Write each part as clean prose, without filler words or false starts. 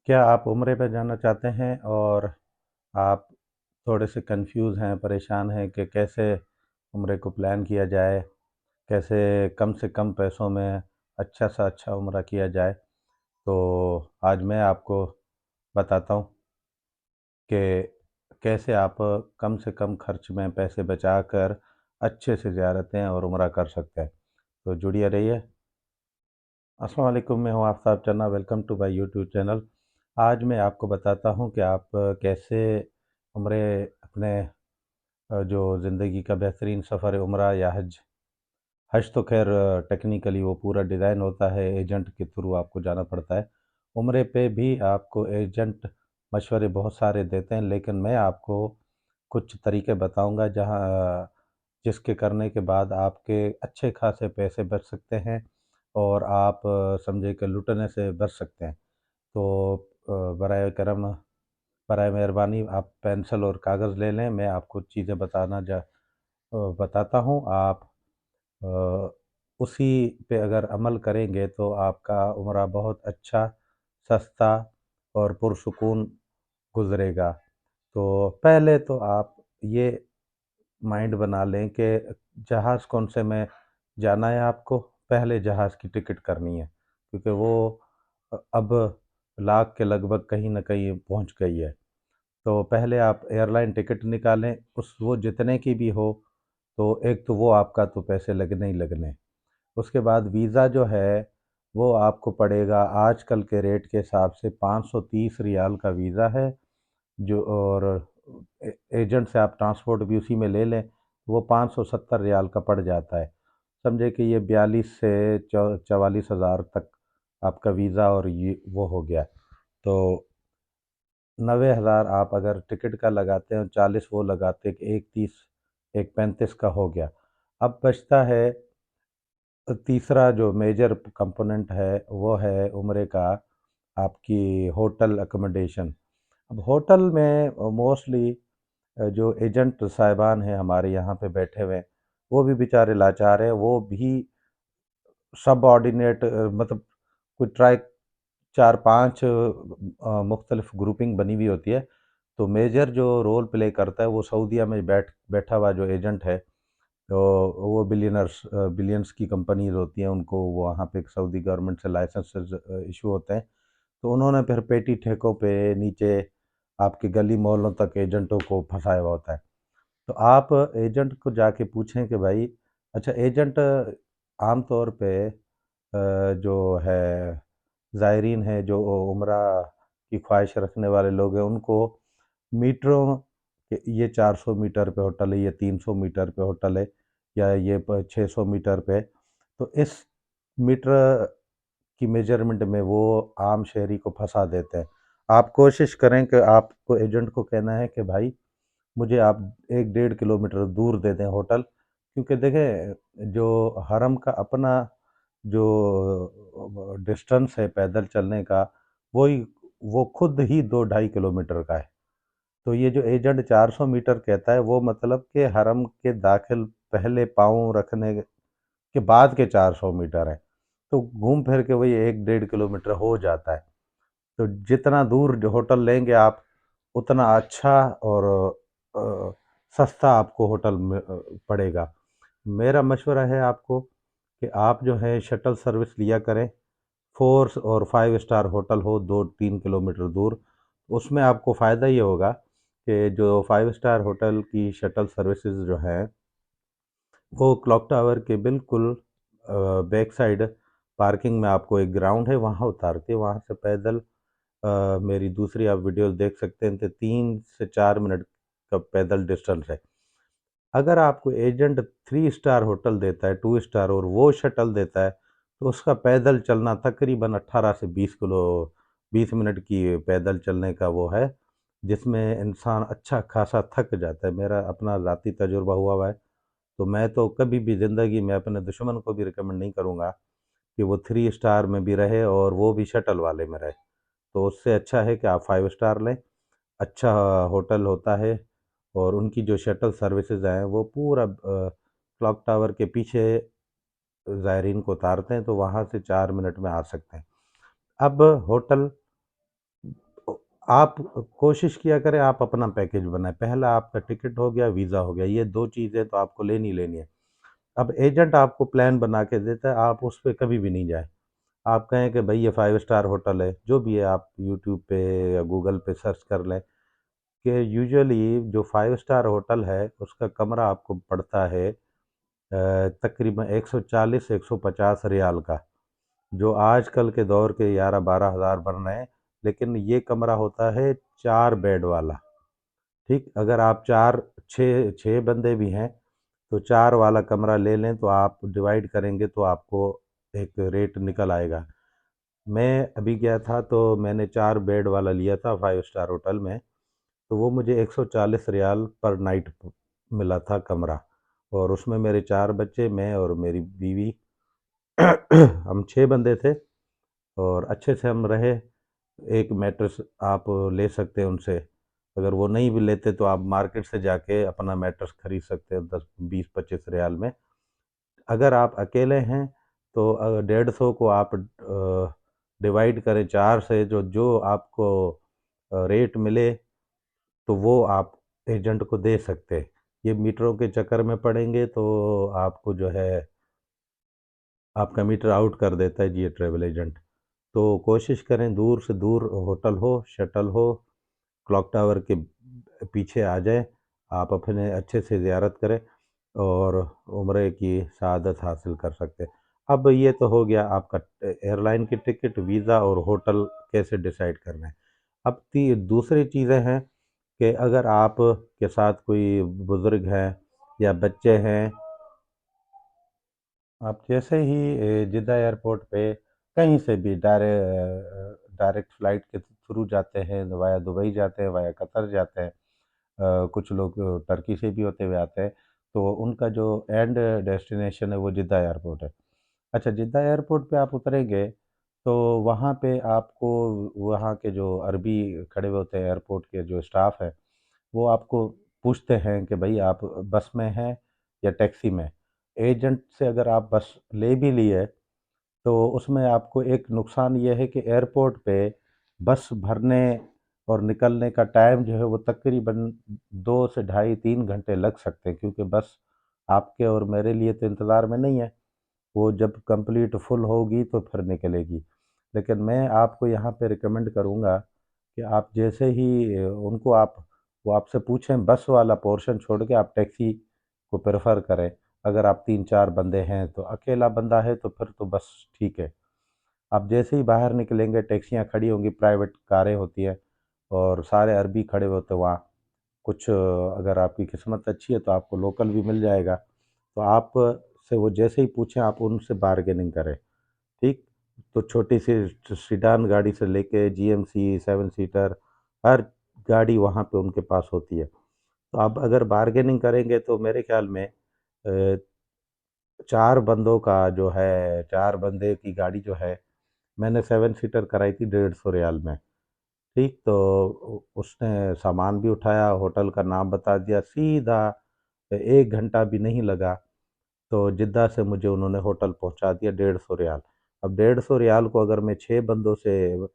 क्या आप उम्रे पे जाना चाहते हैं और आप थोड़े से कंफ्यूज हैं, परेशान हैं कि कैसे उम्रे को प्लान किया जाए, कैसे कम से कम पैसों में अच्छा सा अच्छा उम्रा किया जाए? तो आज मैं आपको बताता हूँ कि कैसे आप कम से कम खर्च में पैसे बचाकर अच्छे से ज़ियारतें और उम्रा कर सकते हैं। तो जुड़िए रहिए। अस्सलाम वालेकुम, मैं हूँ Aftab Channa. Welcome to my YouTube channel. आज मैं आपको बताता हूँ कि आप कैसे उम्रे अपने जो ज़िंदगी का बेहतरीन सफ़र है उम्रा या हज। हज तो खैर टेक्निकली वो पूरा डिज़ाइन होता है, एजेंट के थ्रू आपको जाना पड़ता है। उम्रे पे भी आपको एजेंट मशवरे बहुत सारे देते हैं, लेकिन मैं आपको कुछ तरीके बताऊंगा जहां जिसके करने के बाद आपके अच्छे खासे पैसे बच सकते हैं और आप समझे कि लुटने से बच सकते हैं। तो बराए करम, बराए मेहरबानी आप पेंसिल और कागज़ ले लें। मैं आपको चीज़ें बताता हूँ। आप अ, उसी पे अगर अमल करेंगे तो आपका उम्रा बहुत अच्छा, सस्ता और पुरसुकून गुज़रेगा। तो पहले तो आप ये माइंड बना लें कि जहाज़ कौन से में जाना है आपको। पहले जहाज़ की टिकट करनी है, क्योंकि वो अब लाख के लगभग कहीं न कहीं पहुंच गई है। तो पहले आप एयरलाइन टिकट निकालें, उस वो जितने की भी हो, तो एक तो वो आपका तो पैसे लगने ही लगने। उसके बाद वीज़ा जो है, वो आपको पड़ेगा आजकल के रेट के हिसाब से 530 रियाल का वीज़ा है। जो और एजेंट से आप ट्रांसपोर्ट भी उसी में ले लें, वो 570 रियाल का पड़ जाता है। समझे कि ये 42 से 44 हज़ार तक आपका वीज़ा और ये वो हो गया। तो 90 हज़ार आप अगर टिकट का लगाते हैं, 40 वो लगाते, एक 30, एक 35 का हो गया। अब बचता है तीसरा जो मेजर कंपोनेंट है, वो है उम्रे का आपकी होटल अकोमोडेशन। अब होटल में मोस्टली जो एजेंट साहिबान हैं हमारे यहाँ पे बैठे हुए हैं, वो भी बेचारे लाचार हैं। वो भी सब ऑर्डिनेट मतलब कोई ट्राई चार पांच मुख्तलिफ ग्रुपिंग बनी हुई होती है। तो मेजर जो रोल प्ले करता है वो सऊदीया में बैठा हुआ जो एजेंट है। तो वो बिलियंस की कंपनीज होती हैं, उनको वो वहाँ पे सऊदी गवर्नमेंट से लाइसेंस इशू होते हैं। तो उन्होंने फिर पेटी ठेकों पे नीचे आपके गली मोहल्लों तक एजेंटों को फंसाया हुआ होता है। तो आप एजेंट को जाके पूछें कि भाई, अच्छा एजेंट आम तौर पे जो है ज़ायरीन है, जो उम्रा की ख्वाहिश रखने वाले लोग हैं, उनको मीटरों ये 400 मीटर पे होटल है, ये 300 मीटर पे होटल है, या ये 600 मीटर पे। तो इस मीटर की मेजरमेंट में वो आम शहरी को फंसा देते हैं। आप कोशिश करें कि आपको एजेंट को कहना है कि भाई, मुझे आप 1-1.5 किलोमीटर दूर दे दें होटल। क्योंकि देखें, जो हरम का अपना जो डिस्टेंस है पैदल चलने का, वही वो खुद ही 2-2.5 किलोमीटर का है। तो ये जो एजेंट 400 मीटर कहता है, वो मतलब कि हरम के दाखिल पहले पाँव रखने के बाद के 400 मीटर है। तो घूम फिर के वही 1-1.5 किलोमीटर हो जाता है। तो जितना दूर जो होटल लेंगे आप, उतना अच्छा और अ, सस्ता आपको होटल पड़ेगा। मेरा मशवरा है आपको कि आप जो है शटल सर्विस लिया करें। 4 और 5 स्टार होटल हो 2-3 किलोमीटर दूर, उसमें आपको फ़ायदा ये होगा कि जो 5 स्टार होटल की शटल सर्विसेज जो हैं, वो क्लॉक टावर के बिल्कुल बैक साइड पार्किंग में आपको एक ग्राउंड है, वहाँ उतारती है। वहाँ से पैदल मेरी दूसरी आप वीडियोस देख सकते हैं, तो 3 से 4 मिनट का पैदल डिस्टेंस है। अगर आपको एजेंट 3 स्टार होटल देता है, 2 स्टार, और वो शटल देता है, तो उसका पैदल चलना तकरीबन 18 से 20 मिनट की पैदल चलने का वो है, जिसमें इंसान अच्छा खासा थक जाता है। मेरा अपना ज़ाती तजुर्बा हुआ है। तो मैं तो कभी भी ज़िंदगी में अपने दुश्मन को भी रिकमेंड नहीं करूँगा कि वो 3 स्टार में भी रहे और वो भी शटल वाले में रहे। तो उससे अच्छा है कि आप 5 स्टार लें। अच्छा होटल होता है, और उनकी जो शटल सर्विसेज हैं, वो पूरा क्लॉक टावर के पीछे ज़ायरीन को उतारते हैं, तो वहाँ से 4 मिनट में आ सकते हैं। अब होटल आप कोशिश किया करें आप अपना पैकेज बनाएं। पहला आपका टिकट हो गया, वीज़ा हो गया, ये दो चीज़ें तो आपको लेनी लेनी है। अब एजेंट आपको प्लान बना के देता है, आप उस पे कभी भी नहीं जाए। आप कहें कि भाई ये 5 स्टार होटल है, जो भी है, आप यूट्यूब पे या गूगल पे सर्च कर लें कि यूजुअली जो 5 स्टार होटल है उसका कमरा आपको पड़ता है तकरीबन 140 से 150 रियाल का, जो आजकल के दौर के 11-12 हज़ार बन रहे हैं। लेकिन ये कमरा होता है 4 बेड वाला। ठीक, अगर आप चार छः छः बंदे भी हैं तो 4 वाला कमरा ले लें, तो आप डिवाइड करेंगे तो आपको एक रेट निकल आएगा। मैं अभी गया था तो मैंने 4 बेड वाला लिया था 5 स्टार होटल में, तो वो मुझे 140 रियाल पर नाइट मिला था कमरा। और उसमें मेरे 4 बच्चे, मैं और मेरी बीवी, हम 6 बंदे थे और अच्छे से हम रहे। एक मैट्रेस आप ले सकते हैं उनसे, अगर वो नहीं भी लेते तो आप मार्केट से जाके अपना मैट्रेस खरीद सकते हैं 10, 20, 25 रियाल में। अगर आप अकेले हैं तो 150 को आप डिवाइड करें 4 से, जो जो आपको रेट मिले तो वो आप एजेंट को दे सकते हैं। ये मीटरों के चक्कर में पड़ेंगे तो आपको जो है आपका मीटर आउट कर देता है जी ये ट्रैवल एजेंट। तो कोशिश करें दूर से दूर होटल हो, शटल हो, क्लॉक टावर के पीछे आ जाए, आप अपने अच्छे से ज़ियारत करें और उम्रे की शहादत हासिल कर सकते हैं। अब ये तो हो गया आपका एयरलाइन की टिकट, वीज़ा और होटल कैसे डिसाइड करना है। अब दूसरी चीज़ें हैं कि अगर आप के साथ कोई बुज़ुर्ग हैं या बच्चे हैं, आप जैसे ही जिद्दा एयरपोर्ट पे कहीं से भी डायरेक्ट फ़्लाइट के थ्रू जाते हैं, वाया दुबई जाते हैं, वाया कतर जाते हैं, कुछ लोग टर्की से भी होते हुए आते हैं, तो उनका जो एंड डेस्टिनेशन है वो जिद्दा एयरपोर्ट है। अच्छा, जिद्दा एयरपोर्ट पे आप उतरेंगे तो वहाँ पे आपको वहाँ के जो अरबी खड़े हुए होते हैं एयरपोर्ट के जो स्टाफ है, वो आपको पूछते हैं कि भाई आप बस में हैं या टैक्सी में। एजेंट से अगर आप बस ले भी लिए तो उसमें आपको एक नुकसान ये है कि एयरपोर्ट पे बस भरने और निकलने का टाइम जो है वो तकरीबन 2 से ढाई 3 घंटे लग सकते हैं, क्योंकि बस आपके और मेरे लिए तो इंतज़ार में नहीं है, वो जब कंप्लीट फुल होगी तो फिर निकलेगी। लेकिन मैं आपको यहाँ पे रिकमेंड करूँगा कि आप जैसे ही उनको आप वो आपसे पूछें बस वाला पोर्शन छोड़ के आप टैक्सी को प्रेफर करें। अगर आप 3-4 बंदे हैं तो, अकेला बंदा है तो फिर तो बस ठीक है। आप जैसे ही बाहर निकलेंगे टैक्सियाँ खड़ी होंगी, प्राइवेट कारें होती हैं और सारे अरबी खड़े हुए होते हैं वहाँ। कुछ अगर आपकी किस्मत अच्छी है तो आपको लोकल भी मिल जाएगा। तो आप से वो जैसे ही पूछें आप उनसे बार्गेनिंग करें। ठीक, तो छोटी सी सीडान गाड़ी से लेके जीएमसी 7 सीटर, हर गाड़ी वहाँ पे उनके पास होती है। तो आप अगर बार्गेनिंग करेंगे तो मेरे ख्याल में 4 बंदों का जो है, 4 बंदे की गाड़ी जो है, मैंने 7 सीटर कराई थी 150 रियाल में। ठीक, तो उसने सामान भी उठाया, होटल का नाम बता दिया, सीधा 1 घंटा भी नहीं लगा तो जिद्दा से मुझे उन्होंने होटल पहुंचा दिया 150 रियाल। अब 150 रियाल को अगर मैं 6 बंदों से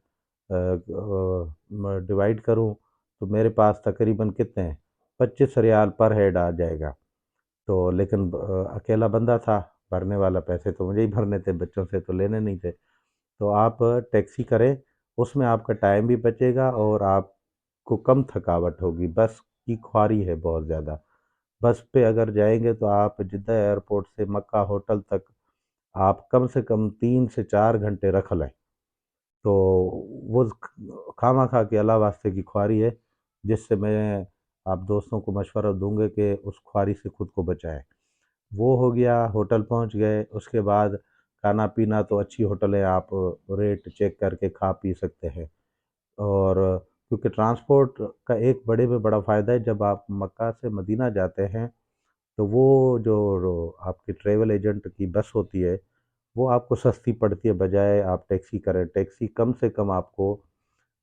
डिवाइड करूं तो मेरे पास तकरीबन कितने हैं, 25 रियाल पर हेड आ जाएगा। तो लेकिन अकेला बंदा था, भरने वाला पैसे तो मुझे ही भरने थे, बच्चों से तो लेने नहीं थे। तो आप टैक्सी करें, उसमें आपका टाइम भी बचेगा और आपको कम थकावट होगी। बस की ख्वारी है बहुत ज़्यादा। बस पे अगर जाएंगे तो आप जिद्दा एयरपोर्ट से मक्का होटल तक आप कम से कम 3 से 4 घंटे रख लें, तो वो खामा खा के अल्लाह वास्ते की ख्वारी है, जिससे मैं आप दोस्तों को मशवरा दूंगा कि उस ख्वारी से खुद को बचाएं। वो हो गया, होटल पहुंच गए, उसके बाद खाना पीना तो अच्छी होटल है, आप रेट चेक करके खा पी सकते हैं। और क्योंकि ट्रांसपोर्ट का एक बड़े में बड़ा फ़ायदा है, जब आप मक्का से मदीना जाते हैं तो वो जो आपकी ट्रैवल एजेंट की बस होती है वो आपको सस्ती पड़ती है, बजाय आप टैक्सी करें। टैक्सी कम से कम आपको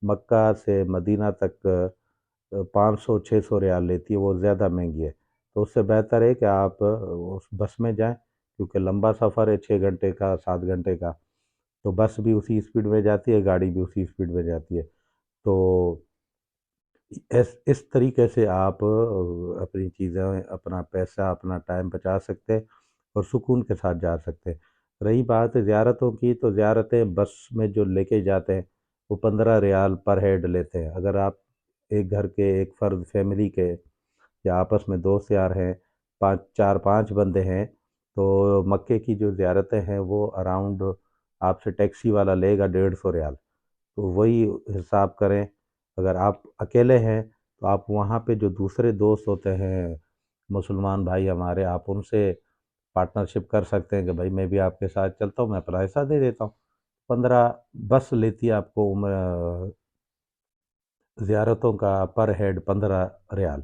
मक्का से मदीना तक 500-600 रियाल लेती है, वो ज़्यादा महंगी है। तो उससे बेहतर है कि आप उस बस में जाएं, क्योंकि लंबा सफ़र है 6 घंटे का, 7 घंटे का, तो बस भी उसी स्पीड में जाती है, गाड़ी भी उसी स्पीड में जाती है। तो इस तरीके से आप अपनी चीज़ें, अपना पैसा, अपना टाइम बचा सकते हैं और सुकून के साथ जा सकते हैं। रही बात ज़ियारतों की, तो ज़ियारतें बस में जो लेके जाते हैं वो 15 रियाल पर हेड लेते हैं। अगर आप एक घर के एक फ़र्द फैमिली के या आपस में दोस्त यार हैं, पाँच चार पाँच बंदे हैं, तो मक्के की जो ज़ियारतें हैं वो अराउंड आपसे टैक्सी वाला लेगा 150 रियाल। तो वही हिसाब करें। अगर आप अकेले हैं तो आप वहाँ पे जो दूसरे दोस्त होते हैं मुसलमान भाई हमारे, आप उनसे पार्टनरशिप कर सकते हैं कि भाई मैं भी आपके साथ चलता हूँ, मैं अपना हिस्सा दे देता हूँ। 15 बस लेती है आपको ज़ियारतों का पर हेड 15 रियाल।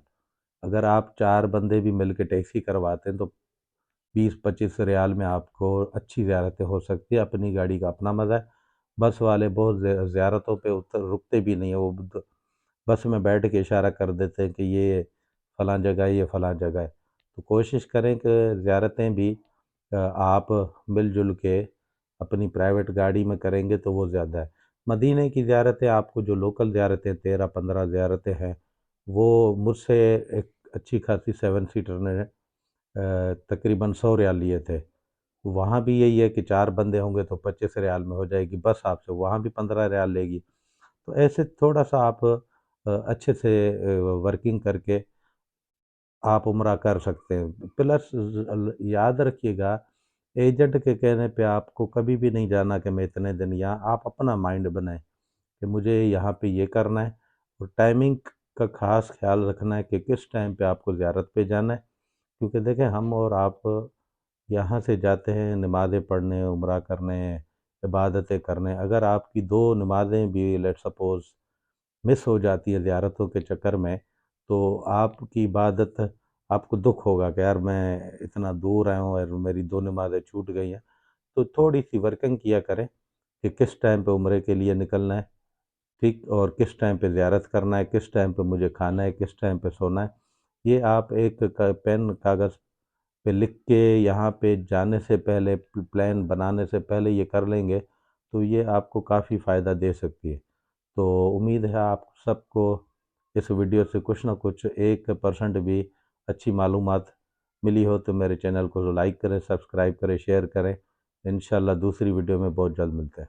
अगर आप चार बंदे भी मिल के टैक्सी करवाते हैं तो 20-25 रियाल में आपको अच्छी ज़ियारतें हो सकती है। अपनी गाड़ी का अपना मज़ा है। बस वाले बहुत ज़ियारतों पे उतर रुकते भी नहीं है, वो बस में बैठ के इशारा कर देते हैं कि ये फ़लाँ जगह है, ये फ़लाँ जगह है। तो कोशिश करें कि ज़ियारतें भी आप मिल-जुल के अपनी प्राइवेट गाड़ी में करेंगे तो वो ज़्यादा है। मदीने की ज़ियारतें, आपको जो लोकल ज़ियारतें 13-15 ज़ियारतें हैं, वो मुझसे एक अच्छी खासी 7 सीटर ने तकरीबन 100 रियाल लिए थे। वहाँ भी यही है कि 4 बंदे होंगे तो 25 रियाल में हो जाएगी, बस आपसे वहाँ भी 15 रियाल लेगी। तो ऐसे थोड़ा-सा आप अच्छे से वर्किंग करके आप उम्रा कर सकते हैं। प्लस याद रखिएगा, एजेंट के कहने पे आपको कभी भी नहीं जाना कि मैं इतने दिन यहाँ, आप अपना माइंड बनाएं कि मुझे यहाँ पे ये करना है। और टाइमिंग का खास ख्याल रखना है कि किस टाइम पे आपको ज़ियारत पे जाना है। क्योंकि देखें, हम और आप यहाँ से जाते हैं नमाज़ें पढ़ने, उम्रा करने, इबादतें करने। अगर आपकी दो नमाज़ें भी लेट सपोज़ मिस हो जाती है ज़ियारतों के चक्कर में, तो आपकी इबादत, आपको दुख होगा कि यार मैं इतना दूर आया हूँ और मेरी दो नमाज़ें छूट गई हैं। तो थोड़ी-सी वर्किंग किया करें कि किस टाइम पे उम्रे के लिए निकलना है, ठीक? और किस टाइम पे ज़ियारत करना है, किस टाइम पे मुझे खाना है, किस टाइम पे सोना है। ये आप एक क पेन कागज़ पे लिख के यहाँ पे जाने से पहले, प्लान बनाने से पहले ये कर लेंगे, तो ये आपको काफ़ी फ़ायदा दे सकती है। तो उम्मीद है आप सबको इस वीडियो से कुछ ना कुछ 1% भी अच्छी मालूमात मिली हो, तो मेरे चैनल को लाइक करें, सब्सक्राइब करें, शेयर करें। इंशाल्लाह दूसरी वीडियो में बहुत जल्द मिलते हैं।